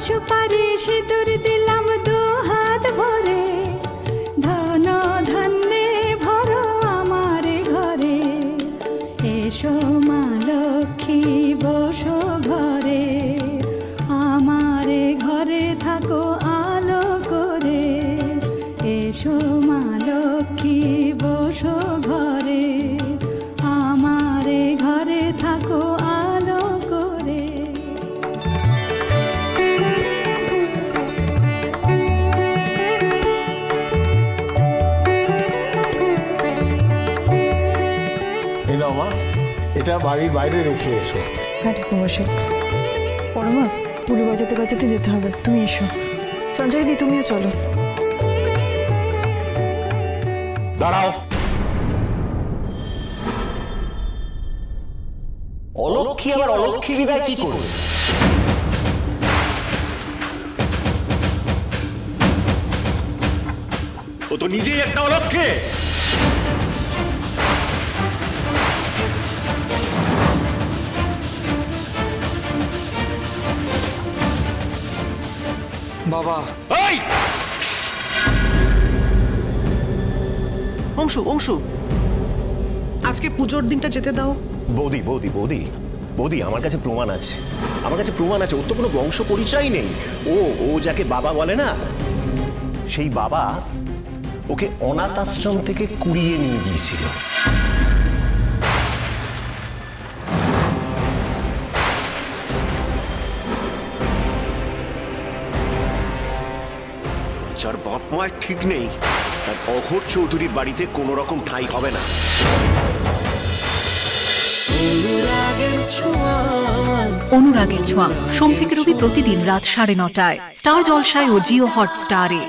সুপারি সিঁদুর দিলাম দু হাত ভরে, ধন ধান্যে ভরো আমার ঘরে, এসো মা লক্ষ্মী বসো ঘরে, আমার ঘরে থাকো আলো করে, এসো মা লক্ষ্মী বসো ঘরে, আমার ঘরে থাকো আলো করে। এটা বাড়ির বাইরে রেখে এসো। হ্যাঁ ঠাকুরমশাই। পরমা, পুলি বাজাতে বাজাতে যেতে হবে, তুমি এসো। সঞ্জয় দি, তুমিও চলো। দাঁড়াও। অলক্ষ্মী আবার অলক্ষ্মী বিদায় কি করবে? ও তো নিজেই একটা অলক্ষ্মী। বাবা, এই অংশু অংশু, আজকে পুজোর দিনটা যেতে দাও। বৌদি বৌদি বৌদি বৌদি, আমার কাছে প্রমাণ আছে, আমার কাছে প্রমাণ আছে। ওর তো কোনো বংশ পরিচয় নেই। ও ও যাকে বাবা বলে না, সেই বাবা ওকে অনাথ আশ্রম থেকে কুড়িয়ে নিয়ে গিয়েছিল। যার বাপ মায়ের ঠিক নেই, তার অঘোর চৌধুরীর বাড়িতে কোনো রকম ঠাঁই হবে না। অনুরাগের ছোঁয়া, সোম থেকে রবি প্রতিদিন রাত 9:30টায় স্টার জলসায় ও জিও হটস্টারে।